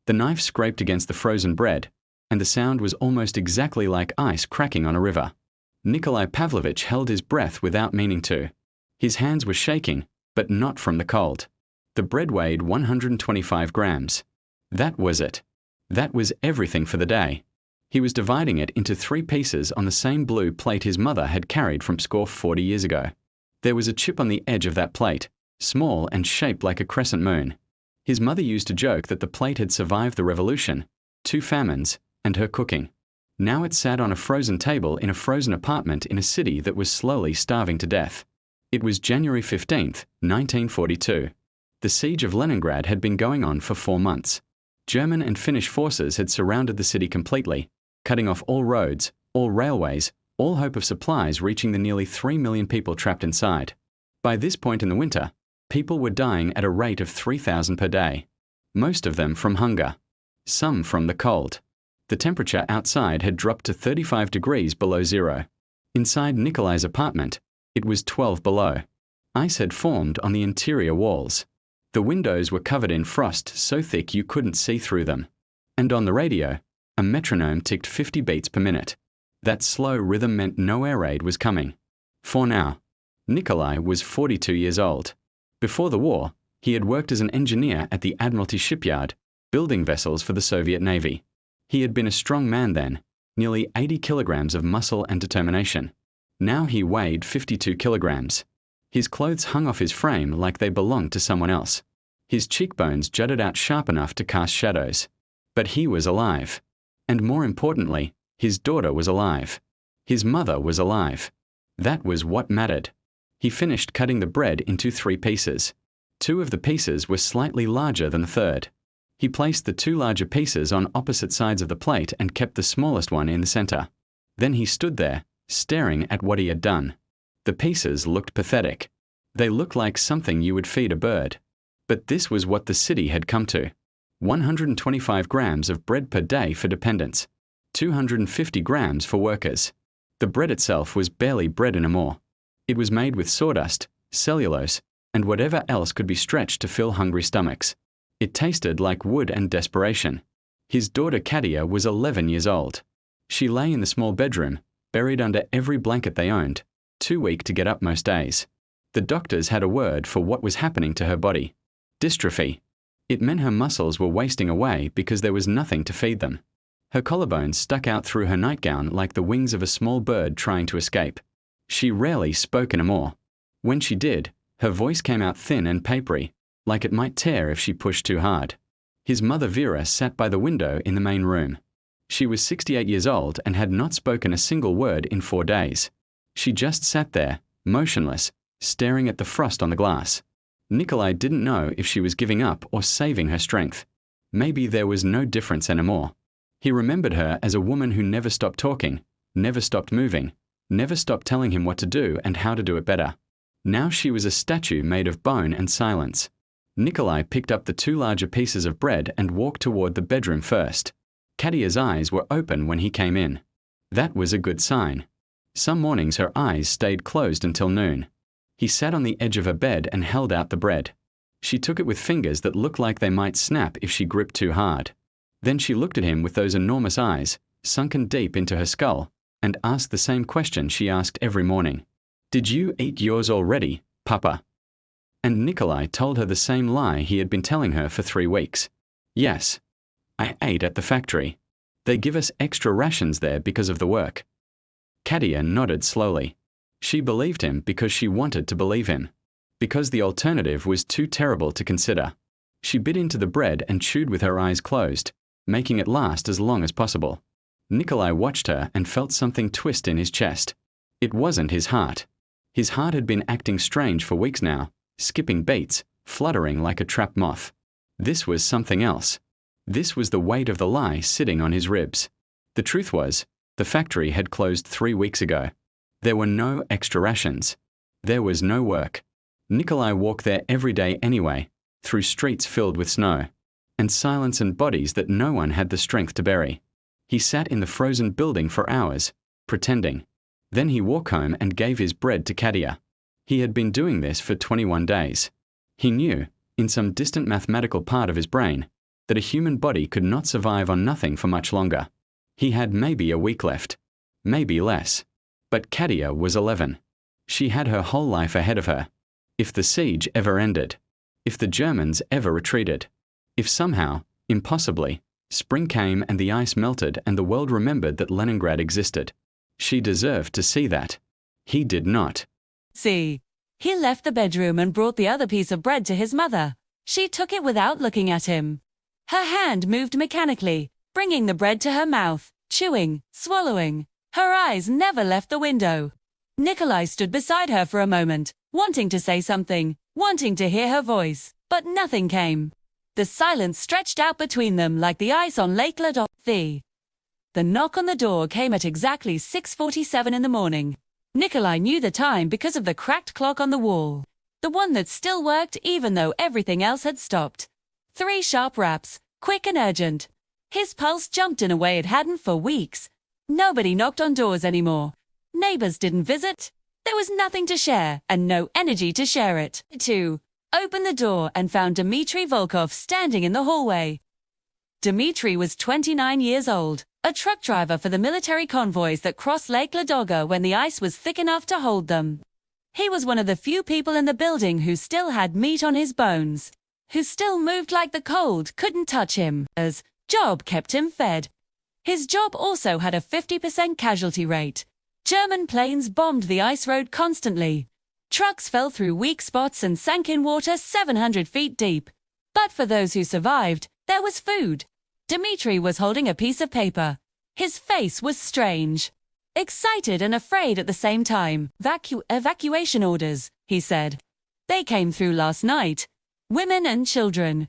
The knife scraped against the frozen bread, and the sound was almost exactly like ice cracking on a river. Nikolai Pavlovich held his breath without meaning to. His hands were shaking, but not from the cold. The bread weighed 125 grams. That was it. That was everything for the day. He was dividing it into 3 pieces on the same blue plate his mother had carried from Scorf 40 years ago. There was a chip on the edge of that plate, small and shaped like a crescent moon. His mother used to joke that the plate had survived the revolution, 2 famines, and her cooking. Now it sat on a frozen table in a frozen apartment in a city that was slowly starving to death. It was January 15th, 1942. The siege of Leningrad had been going on for 4 months. German and Finnish forces had surrounded the city completely, cutting off all roads, all railways, all hope of supplies reaching the nearly 3 million people trapped inside. By this point in the winter, people were dying at a rate of 3,000 per day. Most of them from hunger. Some from the cold. The temperature outside had dropped to 35 degrees below zero. Inside Nikolai's apartment, it was 12 below. Ice had formed on the interior walls. The windows were covered in frost so thick you couldn't see through them. And on the radio, a metronome ticked 50 beats per minute. That slow rhythm meant no air raid was coming. For now. Nikolai was 42 years old. Before the war, he had worked as an engineer at the Admiralty shipyard, building vessels for the Soviet Navy. He had been a strong man then, nearly 80 kilograms of muscle and determination. Now he weighed 52 kilograms. His clothes hung off his frame like they belonged to someone else. His cheekbones jutted out sharp enough to cast shadows. But he was alive. And more importantly, his daughter was alive. His mother was alive. That was what mattered. He finished cutting the bread into 3 pieces. 2 of the pieces were slightly larger than the third. He placed the 2 larger pieces on opposite sides of the plate and kept the smallest one in the center. Then he stood there, staring at what he had done. The pieces looked pathetic. They looked like something you would feed a bird. But this was what the city had come to. 125 grams of bread per day for dependents. 250 grams for workers. The bread itself was barely bread anymore. It was made with sawdust, cellulose, and whatever else could be stretched to fill hungry stomachs. It tasted like wood and desperation. His daughter Katia was 11 years old. She lay in the small bedroom, buried under every blanket they owned, too weak to get up most days. The doctors had a word for what was happening to her body. Dystrophy. It meant her muscles were wasting away because there was nothing to feed them. Her collarbones stuck out through her nightgown like the wings of a small bird trying to escape. She rarely spoke anymore. When she did, her voice came out thin and papery, like it might tear if she pushed too hard. His mother Vera sat by the window in the main room. She was 68 years old and had not spoken a single word in 4 days. She just sat there, motionless, staring at the frost on the glass. Nikolai didn't know if she was giving up or saving her strength. Maybe there was no difference anymore. He remembered her as a woman who never stopped talking, never stopped moving, never stopped telling him what to do and how to do it better. Now she was a statue made of bone and silence. Nikolai picked up the 2 larger pieces of bread and walked toward the bedroom first. Katia's eyes were open when he came in. That was a good sign. Some mornings her eyes stayed closed until noon. He sat on the edge of her bed and held out the bread. She took it with fingers that looked like they might snap if she gripped too hard. Then she looked at him with those enormous eyes, sunken deep into her skull, and asked the same question she asked every morning. "Did you eat yours already, Papa?" And Nikolai told her the same lie he had been telling her for 3 weeks. "Yes. I ate at the factory. They give us extra rations there because of the work." Katia nodded slowly. She believed him because she wanted to believe him. Because the alternative was too terrible to consider. She bit into the bread and chewed with her eyes closed, making it last as long as possible. Nikolai watched her and felt something twist in his chest. It wasn't his heart. His heart had been acting strange for weeks now, skipping beats, fluttering like a trapped moth. This was something else. This was the weight of the lie sitting on his ribs. The truth was, the factory had closed 3 weeks ago. There were no extra rations. There was no work. Nikolai walked there every day anyway, through streets filled with snow, and silence and bodies that no one had the strength to bury. He sat in the frozen building for hours, pretending. Then he walked home and gave his bread to Katia. He had been doing this for 21 days. He knew, in some distant mathematical part of his brain, that a human body could not survive on nothing for much longer. He had maybe a week left, maybe less. But Katia was 11. She had her whole life ahead of her. If the siege ever ended, if the Germans ever retreated, if somehow, impossibly, spring came and the ice melted and the world remembered that Leningrad existed, she deserved to see that. He did not. See, he left the bedroom and brought the other piece of bread to his mother. She took it without looking at him. Her hand moved mechanically, bringing the bread to her mouth, chewing, swallowing. Her eyes never left the window. Nikolai stood beside her for a moment, wanting to say something, wanting to hear her voice, but nothing came. The silence stretched out between them like the ice on Lake Ladog. The knock on the door came at exactly 6:47 in the morning. Nikolai knew the time because of the cracked clock on the wall. The one that still worked even though everything else had stopped. 3 sharp raps, quick and urgent. His pulse jumped in a way it hadn't for weeks. Nobody knocked on doors anymore. Neighbors didn't visit. There was nothing to share and no energy to share it. Opened the door and found Dmitry Volkov standing in the hallway. Dmitry was 29 years old, a truck driver for the military convoys that crossed Lake Ladoga when the ice was thick enough to hold them. He was one of the few people in the building who still had meat on his bones, who still moved like the cold couldn't touch him, as job kept him fed. His job also had a 50% casualty rate. German planes bombed the ice road constantly. Trucks fell through weak spots and sank in water 700 feet deep. But for those who survived, there was food. Dmitry was holding a piece of paper. His face was strange. Excited and afraid at the same time. Evacuation orders, he said. They came through last night. Women and children.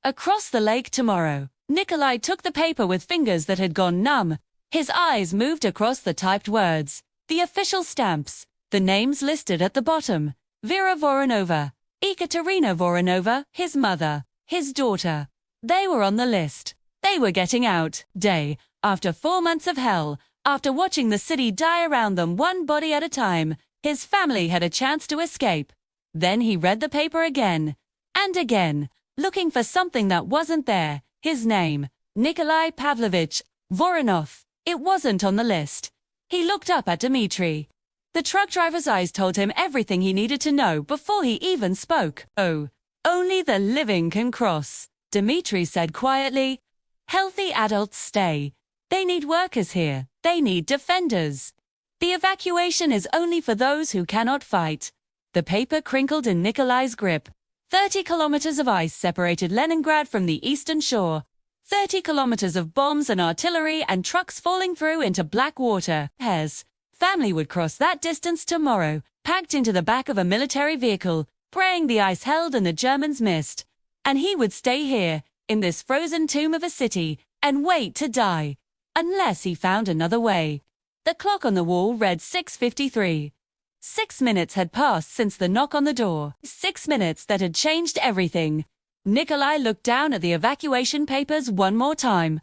Across the lake tomorrow. Nikolai took the paper with fingers that had gone numb. His eyes moved across the typed words, the official stamps, the names listed at the bottom. Vera Voronova, Ekaterina Voronova, his mother, his daughter. They were on the list. They were getting out. Day, after 4 months of hell, after watching the city die around them one body at a time, his family had a chance to escape. Then he read the paper again, and again, looking for something that wasn't there. His name, Nikolai Pavlovich Voronov. It wasn't on the list. He looked up at Dmitry. The truck driver's eyes told him everything he needed to know before he even spoke. Oh, only the living can cross, Dmitry said quietly. Healthy adults stay. They need workers here. They need defenders. The evacuation is only for those who cannot fight. The paper crinkled in Nikolai's grip. 30 kilometers of ice separated Leningrad from the eastern shore. 30 kilometers of bombs and artillery and trucks falling through into black water. His family would cross that distance tomorrow, packed into the back of a military vehicle, praying the ice held and the Germans missed. And he would stay here, in this frozen tomb of a city, and wait to die, unless he found another way. The clock on the wall read 6:53. 6 minutes had passed since the knock on the door. 6 minutes that had changed everything. Nikolai looked down at the evacuation papers one more time.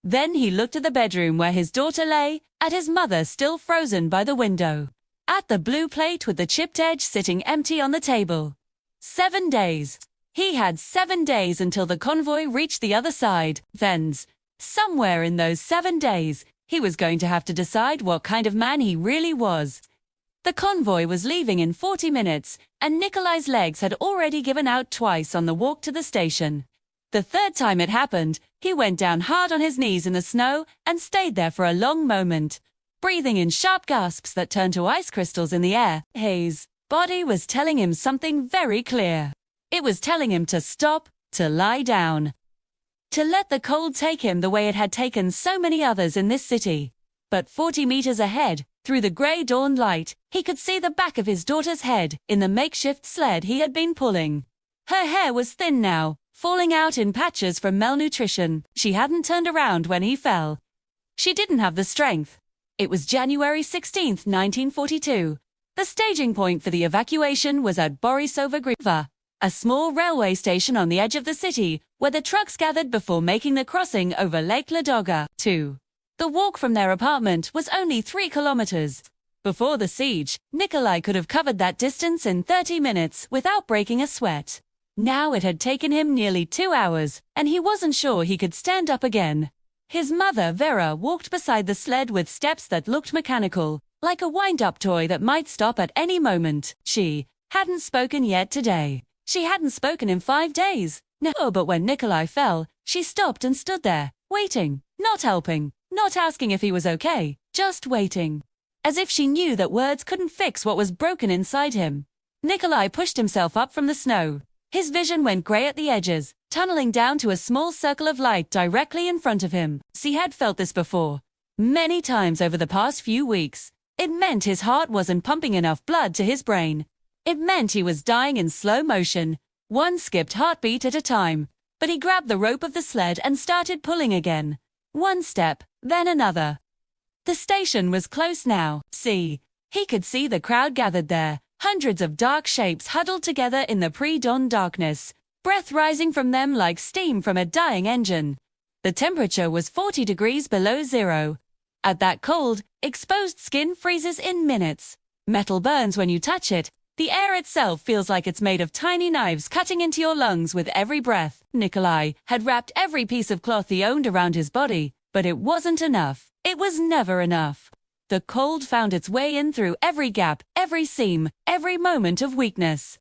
Then he looked at the bedroom where his daughter lay, at his mother still frozen by the window, at the blue plate with the chipped edge sitting empty on the table. 7 days. He had 7 days until the convoy reached the other side. Then, somewhere in those 7 days, he was going to have to decide what kind of man he really was. The convoy was leaving in 40 minutes, and Nikolai's legs had already given out twice on the walk to the station. The third time it happened, he went down hard on his knees in the snow and stayed there for a long moment, breathing in sharp gasps that turned to ice crystals in the air. His body was telling him something very clear. It was telling him to stop, to lie down, to let the cold take him the way it had taken so many others in this city. But 40 meters ahead, through the grey dawn light, he could see the back of his daughter's head in the makeshift sled he had been pulling. Her hair was thin now, falling out in patches from malnutrition. She hadn't turned around when he fell. She didn't have the strength. It was January 16, 1942. The staging point for the evacuation was at Borisova Griva, a small railway station on the edge of the city, where the trucks gathered before making the crossing over Lake Ladoga. The walk from their apartment was only 3 kilometers. Before the siege, Nikolai could have covered that distance in 30 minutes without breaking a sweat. Now it had taken him nearly 2 hours, and he wasn't sure he could stand up again. His mother, Vera, walked beside the sled with steps that looked mechanical, like a wind-up toy that might stop at any moment. She hadn't spoken yet today. She hadn't spoken in 5 days. No, but when Nikolai fell, she stopped and stood there, waiting, not helping, not asking if he was okay, just waiting. As if she knew that words couldn't fix what was broken inside him. Nikolai pushed himself up from the snow. His vision went grey at the edges, tunneling down to a small circle of light directly in front of him. He had felt this before, many times over the past few weeks. It meant his heart wasn't pumping enough blood to his brain. It meant he was dying in slow motion, one skipped heartbeat at a time. But he grabbed the rope of the sled and started pulling again. One step, then another. The station was close now. He could see the crowd gathered there, hundreds of dark shapes huddled together in the pre-dawn darkness, breath rising from them like steam from a dying engine. The temperature was 40 degrees below zero. At that cold, exposed skin freezes in minutes. Metal burns when you touch it. The air itself feels like it's made of tiny knives cutting into your lungs with every breath. Nikolai had wrapped every piece of cloth he owned around his body, but it wasn't enough. It was never enough. The cold found its way in through every gap, every seam, every moment of weakness.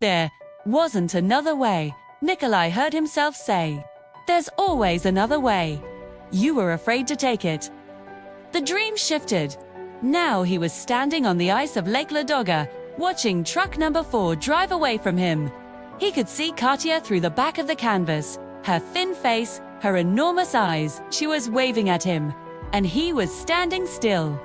There wasn't another way, Nikolai heard himself say. There's always another way. You were afraid to take it. The dream shifted. Now he was standing on the ice of Lake Ladoga, watching truck number 4 drive away from him. He could see Katya through the back of the canvas, her thin face, her enormous eyes. She was waving at him, and he was standing still.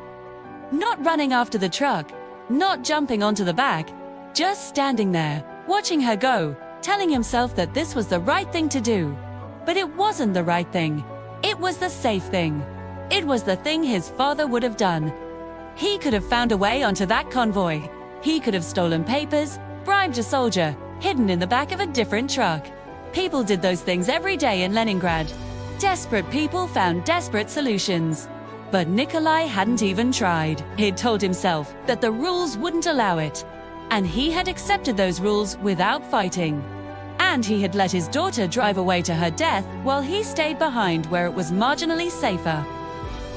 Not running after the truck, not jumping onto the back, just standing there, watching her go, telling himself that this was the right thing to do. But it wasn't the right thing. It was the safe thing. It was the thing his father would have done. He could have found a way onto that convoy. He could have stolen papers, bribed a soldier, hidden in the back of a different truck. People did those things every day in Leningrad. Desperate people found desperate solutions. But Nikolai hadn't even tried. He'd told himself that the rules wouldn't allow it. And he had accepted those rules without fighting. And he had let his daughter drive away to her death while he stayed behind where it was marginally safer.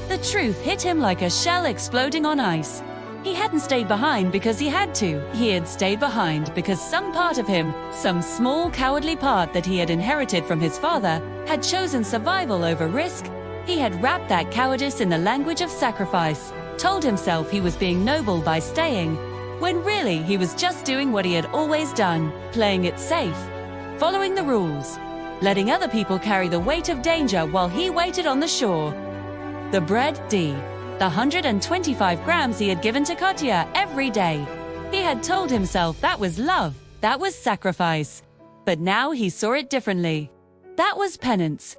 The truth hit him like a shell exploding on ice. He hadn't stayed behind because he had to. He had stayed behind because some part of him, some small cowardly part that he had inherited from his father, had chosen survival over risk. He had wrapped that cowardice in the language of sacrifice, told himself he was being noble by staying, when really he was just doing what he had always done, playing it safe, following the rules, letting other people carry the weight of danger while he waited on the shore. The bread, the 125 grams he had given to Katya every day. He had told himself that was love, that was sacrifice. But now he saw it differently. That was penance.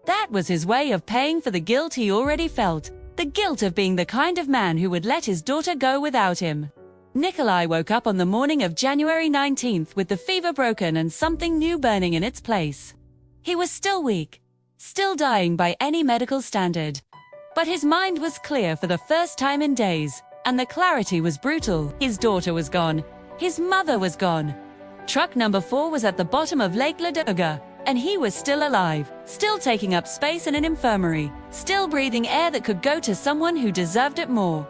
That was his way of paying for the guilt he already felt, the guilt of being the kind of man who would let his daughter go without him. Nikolai woke up on the morning of January 19th with the fever broken and something new burning in its place. He was still weak, still dying by any medical standard. But his mind was clear for the first time in days, and the clarity was brutal. His daughter was gone. His mother was gone. Truck number 4 was at the bottom of Lake Ladoga, and he was still alive, still taking up space in an infirmary, still breathing air that could go to someone who deserved it more.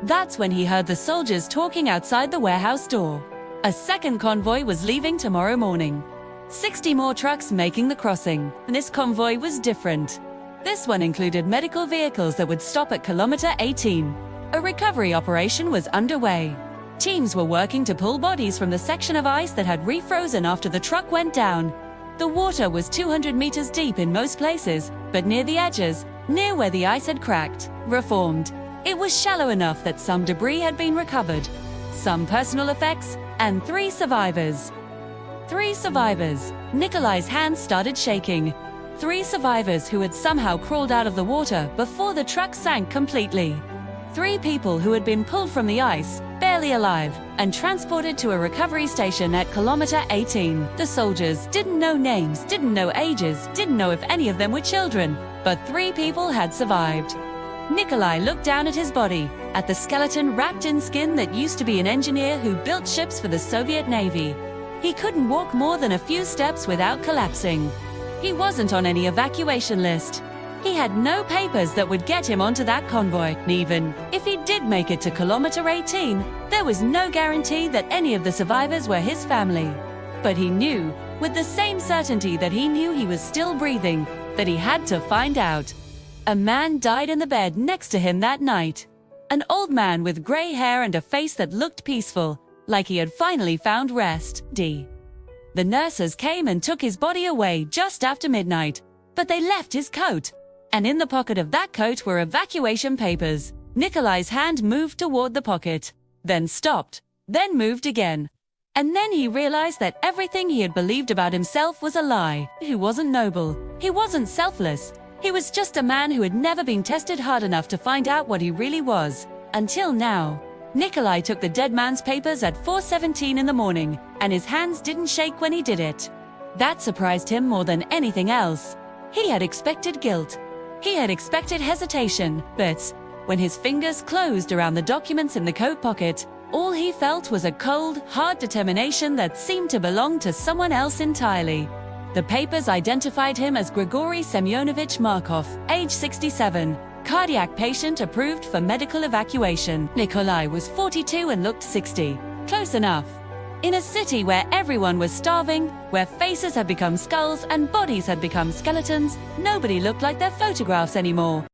That's when he heard the soldiers talking outside the warehouse door. A second convoy was leaving tomorrow morning. 60 more trucks making the crossing, and this convoy was different. This one included medical vehicles that would stop at kilometer 18. A recovery operation was underway. Teams were working to pull bodies from the section of ice that had refrozen after the truck went down. The water was 200 meters deep in most places, but near the edges, near where the ice had cracked, reformed, it was shallow enough that some debris had been recovered, some personal effects, and 3 survivors. 3 survivors. Nikolai's hands started shaking. 3 survivors who had somehow crawled out of the water before the truck sank completely. 3 people who had been pulled from the ice, barely alive, and transported to a recovery station at kilometer 18. The soldiers didn't know names, didn't know ages, didn't know if any of them were children, but 3 people had survived. Nikolai looked down at his body, at the skeleton wrapped in skin that used to be an engineer who built ships for the Soviet Navy. He couldn't walk more than a few steps without collapsing. He wasn't on any evacuation list. He had no papers that would get him onto that convoy. Even if he did make it to kilometer 18, there was no guarantee that any of the survivors were his family. But he knew, with the same certainty that he knew he was still breathing, that he had to find out. A man died in the bed next to him that night. An old man with gray hair and a face that looked peaceful, like he had finally found rest. The nurses came and took his body away just after midnight, but they left his coat. And in the pocket of that coat were evacuation papers. Nikolai's hand moved toward the pocket, then stopped, then moved again. And then he realized that everything he had believed about himself was a lie. He wasn't noble. He wasn't selfless. He was just a man who had never been tested hard enough to find out what he really was. Until now. Nikolai took the dead man's papers at 4:17 in the morning, and his hands didn't shake when he did it. That surprised him more than anything else. He had expected guilt. He had expected hesitation, but when his fingers closed around the documents in the coat pocket, all he felt was a cold, hard determination that seemed to belong to someone else entirely. The papers identified him as Grigory Semyonovich Markov, age 67, cardiac patient approved for medical evacuation. Nikolai was 42 and looked 60. Close enough. In a city where everyone was starving, where faces had become skulls and bodies had become skeletons, nobody looked like their photographs anymore.